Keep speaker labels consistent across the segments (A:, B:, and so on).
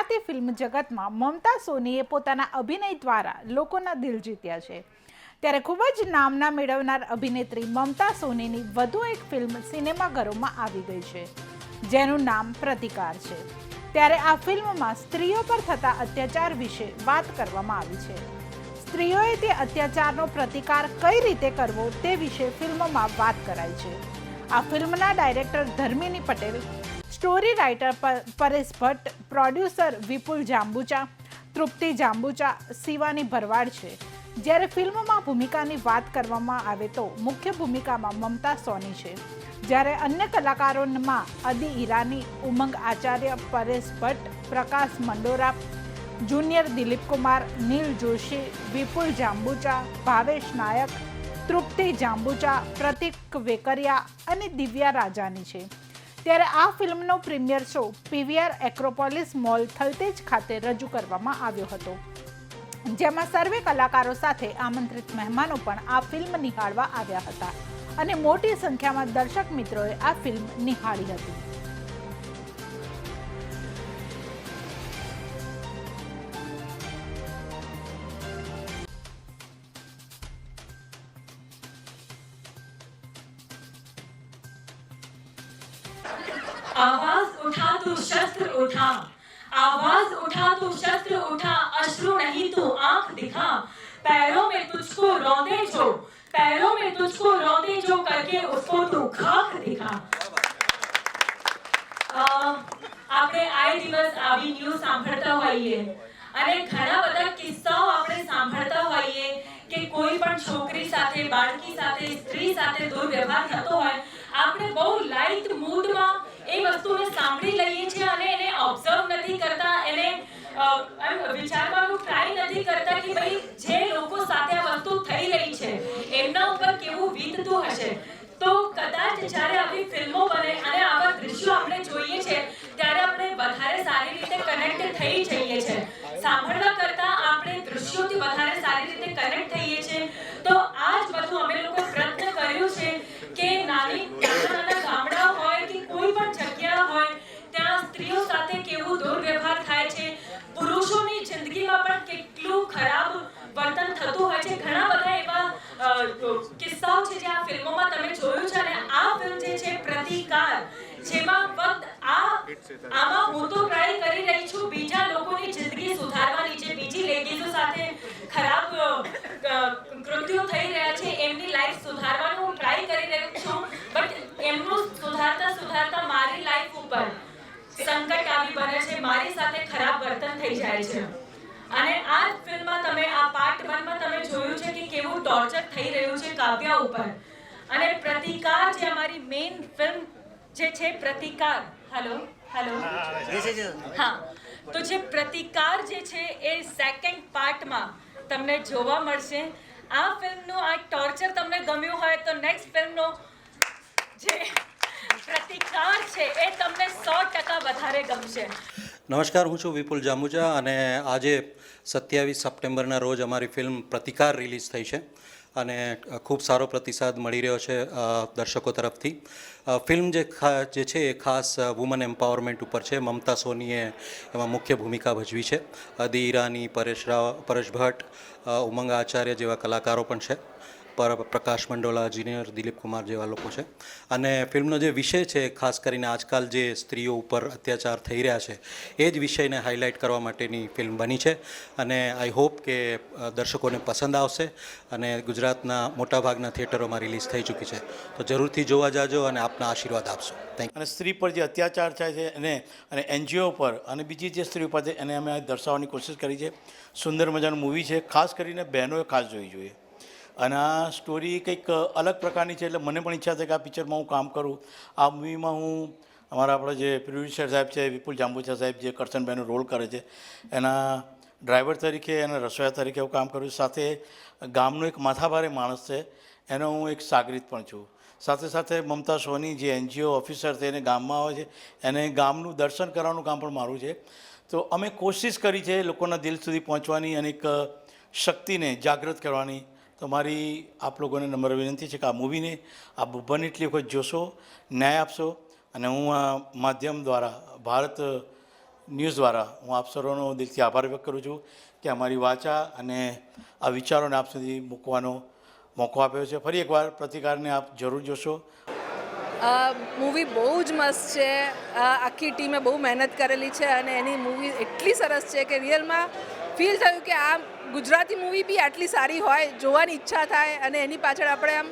A: Gujarati film જગતમાં મમતા સોનીએ પોતાના અભિનય દ્વારા લોકોના દિલ જીત્યા છે. ત્યારે ખૂબ જ નામના મેળવનાર અભિનેત્રી મમતા સોનીની વધુ એક ફિલ્મ સિનેમાઘરોમાં આવી ગઈ છે, જેનું નામ પ્રતિકાર છે. ત્યારે આ ફિલ્મમાં સ્ત્રીઓ પર થતા અત્યાચાર વિશે વાત કરવામાં આવી છે. સ્ત્રીઓએ તે અત્યાચારનો પ્રતિકાર કઈ રીતે કરવો તે વિશે ફિલ્મમાં વાત કરાઈ છે. આ ફિલ્મના director Dharmini Patel, story writer Paresh Bhatt, producer Vipul Jambucha, Trupti Jambucha, Shivani Bharwad છે. જ્યારે ફિલ્મમાં ભૂમિકાની વાત કરવામાં આવે તો મુખ્ય ભૂમિકામાં મમતા સોની છે, જ્યારે અન્ય કલાકારોમાં અદી ઈરાની, ઉમંગ આચાર્ય, પરેશ ભટ્ટ, પ્રકાશ મંડોરા, જુનિયર દિલીપ કુમાર, નીલ જોશી, વિપુલ જાંબુચા, ભાવેશ નાયક, તૃપ્તિ જાંબુચા, પ્રતિક વેકરિયા અને દિવ્યા રાજાની છે. ત્યારે આ ફિલ્મનો premiere show PVR Acropolis mall Thaltej ખાતે રજૂ કરવામાં આવ્યો હતો, જેમાં સર્વે કલાકારો સાથે આમંત્રિત મહેમાનો પણ આ ફિલ્મ નિહાળવા આવ્યા હતા અને મોટી સંખ્યામાં દર્શક મિત્રોએ આ ફિલ્મ નિહાળી હતી.
B: आवाज उठा तो शस्त्र उठा, आवाज उठा तो शस्त्र उठा, अश्रु नहीं तो आंख दिखा, पैरों में तुझको रौंदे जो, पैरों में तुझको रौंदे जो, करके उसको तू खाक दिखा. આપણે આ દિવસ આવી ન્યૂઝ સાંભળતા હોઈએ અને ઘણા બધા કિસ્સાઓ આપણે સાંભળતા હોઈએ કે કોઈ પણ છોકરી સાથે, બાળકી સાથે, સ્ત્રી સાથે દુર્વ્યવહાર થતો હોય, આપણે બહુ લાઇટ મૂડમાં એ વસ્તુને સાંભળી લઈએ છીએ અને એને ઓબ્ઝર્વ નથી કરતા, એને વિચારવાનું ટ્રાય નથી કરતા કે ભાઈ જે લોકો સાથે આ વસ્તુ થઈ રહી છે એમના ઉપર કેવું વીતતું હશે. તો કદાચ જ્યારે આવી ફિલ્મો બને અને આવા દૃશ્યો આપણે જોઈએ છે ત્યારે આપણે વધારે સારી રીતે કનેક્ટ થઈ જઈએ છીએ. સાંભળવા કરતા આપણે દૃશ્યોથી વધારે સારી રીતે કનેક્ટ થઈએ છીએ. તો આ જ બધું અમે લોકો પ્રયત્ન કર્યું છે કે નાના ગામડા હોય કે કોઈ પણ જગ્યા હોય ત્યાં સ્ત્રીઓ સાથે કેવું દુર્વ્યવહાર થાય છે, પુરુષોની જિંદગીમાં પણ કેટલું ખરાબ વર્તન થતું હોય છે. ઘણા બધા એવા કિસ્સાઓ છે જે આ ફિલ્મોમાં તમે જોયું છે. અને આ ફિલ્મ જે છે પ્રતિકાર, જેમાં ફક્ત આમાં હું તો ટ્રાય કરી રહી છું બીજા લોકોની જિંદગી સુધારવાની, જે બીજી લેડીઝો સાથે ખરાબ કૃત્યો થઈ રહ્યા છે એમની લાઈફ સુધારવાનું હું ટ્રાય કરી રહી છું. બટ એમનું સુધારતા મારી લાઈફ ઉપર સંકટ આવી બને છે, મારી સાથે ખરાબ વર્તન થઈ જાય છે. અને આ ફિલ્મમાં તમે આ પાર્ટ 1 માં તમે જોયું છે કે કેવું ટોર્ચર થઈ રહ્યું છે કાવ્યા ઉપર. અને પ્રતિકાર જે અમારી મેઇન ફિલ્મ જે છે પ્રતિકાર, હા, તો જે પ્રતિકાર જે છે એ સેકન્ડ પાર્ટમાં તમને જોવા મળશે. આ ફિલ્મનું આ ટોર્ચર તમને ગમ્યું હોય તો નેક્સ્ટ ફિલ્મનો જે પ્રતિકાર છે એ તમને 100% વધારે ગમશે.
C: નમસ્કાર, હું છું વિપુલ જાંબુચા અને આજે 27 સપ્ટેમ્બરના રોજ અમારી ફિલ્મ પ્રતિકાર રિલીઝ થઈ છે અને ખૂબ સારો પ્રતિસાદ મળી રહ્યો છે દર્શકો તરફથી. ફિલ્મ જે છે એ ખાસ વુમન એમ્પાવરમેન્ટ ઉપર છે. મમતા સોનીએ એમાં મુખ્ય ભૂમિકા ભજવી છે. અદી ઈરાની, પરેશ ભટ્ટ, ઉમંગ આચાર્ય જેવા કલાકારો પણ છે, પ્રકાશ મંડોલા, જુનિયર દિલીપ કુમાર જેવા લોકો છે. અને ફિલ્મનો જે વિષય છે ખાસ કરીને આજકાલ જે સ્ત્રીઓ ઉપર અત્યાચાર થઈ રહ્યા છે એ જ વિષયને હાઇલાઇટ કરવા માટેની ફિલ્મ બની છે. અને આઈ હોપ કે દર્શકોને પસંદ આવશે અને ગુજરાતના મોટાભાગના થિયેટરોમાં રિલીઝ થઈ ચૂકી છે, તો જરૂરથી જોવા જાજો અને આપના આશીર્વાદ આપશો. Thank you.
D: અને સ્ત્રી પર જે અત્યાચાર થાય છે અને એનજીઓ પર અને બીજી જે સ્ત્રીઓ પર એને અમે દર્શાવવાની કોશિશ કરી છે. સુંદર મજાનું મૂવી છે, ખાસ કરીને બહેનોએ ખાસ જોવી જોઈએ. અને આ સ્ટોરી કંઈક અલગ પ્રકારની છે, એટલે મને પણ ઈચ્છા છે કે આ પિક્ચરમાં હું કામ કરું. આ મૂવીમાં હું અમારા આપણા જે પ્રોડ્યુસર સાહેબ છે વિપુલ જાંબુચા સાહેબ, જે કરશનભાઈનો રોલ કરે છે, એના ડ્રાઈવર તરીકે અને રસોઈયા તરીકે હું કામ કરું. સાથે ગામનો એક માથાભારે માણસ છે, એનો હું એક સાગરીત પણ છું. સાથે સાથે મમતા સોની જે એનજીઓ ઓફિસર છે એને ગામમાં આવે છે, એને ગામનું દર્શન કરવાનું કામ પણ મારું છે. તો અમે કોશિશ કરી છે લોકોના દિલ સુધી પહોંચવાની અને એક શક્તિને જાગૃત કરવાની. તો મારી આપ લોકોને નમ્ર વિનંતી છે કે આ મૂવીને આપ બને એટલી વખત જોશો, ન્યાય આપશો. અને હું આ માધ્યમ દ્વારા ભારત ન્યૂઝ દ્વારા હું આપ સર્વનો દિલથી આભાર વ્યક્ત કરું છું કે અમારી વાચા અને આ વિચારોને આપ સુધી મૂકવાનો મોકો આપ્યો છે. ફરી એકવાર પ્રતિકારને આપ જરૂર જોશો.
E: મૂવી બહુ જ મસ્ત છે. આખી ટીમે બહુ મહેનત કરેલી છે અને એની મૂવી એટલી સરસ છે કે રિયલમાં ફીલ થયું કે આ ગુજરાતી મૂવી બી આટલી સારી હોય, જોવાની ઈચ્છા થાય અને એની પાછળ આપણે આમ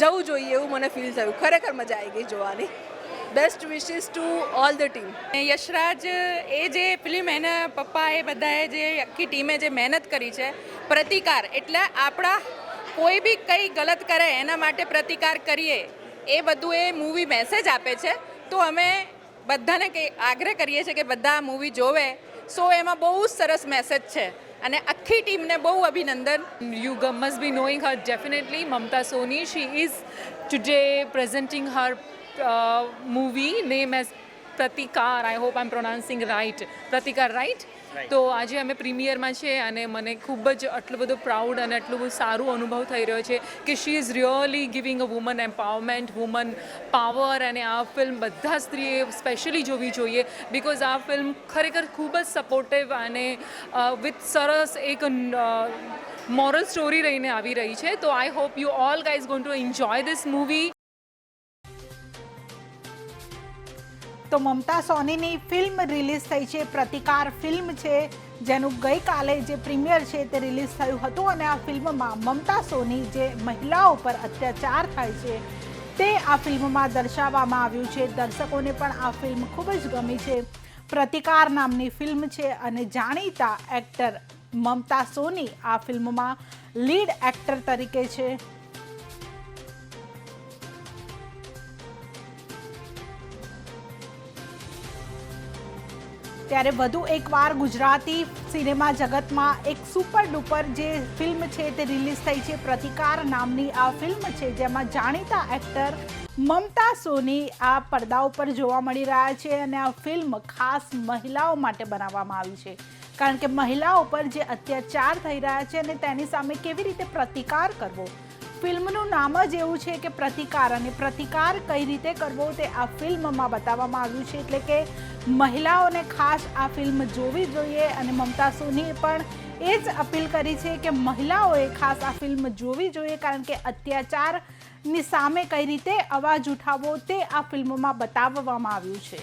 E: જવું જોઈએ એવું મને ફીલ થયું. ખરેખર મજા આવી ગઈ જોવાની. Best wishes to all the team.
F: Yashraj એ જે ફિલ્મ એના પપ્પા એ બધાએ જે આખી ટીમે જે મહેનત કરી છે, પ્રતિકાર એટલે આપણા કોઈ બી કંઈ ગલત કરે એના માટે પ્રતિકાર કરીએ એ બધું એ મૂવી મેસેજ આપે છે. તો અમે બધાને આગ્રહ કરીએ છીએ કે બધા મૂવી જોવે. સો એમાં બહુ સરસ મેસેજ છે અને આખી ટીમને બહુ અભિનંદન.
G: You must be knowing her definitely, Mamta Soni. She is today presenting her movie name as Pratikar. I hope I'm pronouncing right. Pratikar, right? તો આજે અમે પ્રીમિયરમાં છે અને મને ખૂબ જ આટલું બધું પ્રાઉડ અને આટલું બધું સારું અનુભવ થઈ રહ્યો છે કે she is really giving a woman empowerment, woman power. અને આ ફિલ્મ બધા સ્ત્રીએ સ્પેશિયલી જોવી જોઈએ બિકોઝ આ ફિલ્મ ખરેખર ખૂબ જ સપોર્ટિવ અને વિથ સરસ એક મોરલ સ્ટોરી રહીને આવી રહી છે. તો I hope you all guys going to enjoy this movie.
A: તો મમતા સોનીની ફિલ્મ રિલીઝ થઈ છે. પ્રતિકાર ફિલ્મ છે જેનું ગઈકાલે જે પ્રીમિયર છે તે રિલીઝ થયું હતું અને આ ફિલ્મમાં મમતા સોની જે મહિલાઓ પર અત્યાચાર થાય છે તે આ ફિલ્મમાં દર્શાવવામાં આવ્યું છે. દર્શકોને પણ આ ફિલ્મ ખૂબ જ ગમી છે. પ્રતિકાર નામની ફિલ્મ છે અને જાણીતા એક્ટર મમતા સોની આ ફિલ્મમાં લીડ એક્ટર તરીકે છે. ત્યારે વધુ એકવાર ગુજરાતી સિનેમા જગતમાં એક સુપર ડુપર જે ફિલ્મ છે તે રિલીઝ થઈ છે. પ્રતિકાર નામની આ ફિલ્મ છે જેમાં જાણીતા એક્ટર મમતા સોની આ પડદા ઉપર જોવા મળી રહ્યા છે અને આ ફિલ્મ ખાસ મહિલાઓ માટે બનાવવામાં આવી છે કારણ કે મહિલાઓ પર જે અત્યાચાર થઈ રહ્યા છે અને તેની સામે કેવી રીતે પ્રતિકાર કરવો. ફિલ્મનું નામ જ એવું છે કે પ્રતિકાર, અને પ્રતિકાર કઈ રીતે કરવો તે આ ફિલ્મમાં બતાવવામાં આવ્યું છે. એટલે કે મહિલાઓને ખાસ આ ફિલ્મ જોવી જોઈએ અને મમતા સોનીએ પણ એ જ અપીલ કરી છે કે મહિલાઓએ ખાસ આ ફિલ્મ જોવી જોઈએ કારણ કે અત્યાચારની સામે કઈ રીતે અવાજ ઉઠાવવો તે આ ફિલ્મમાં બતાવવામાં આવ્યું છે.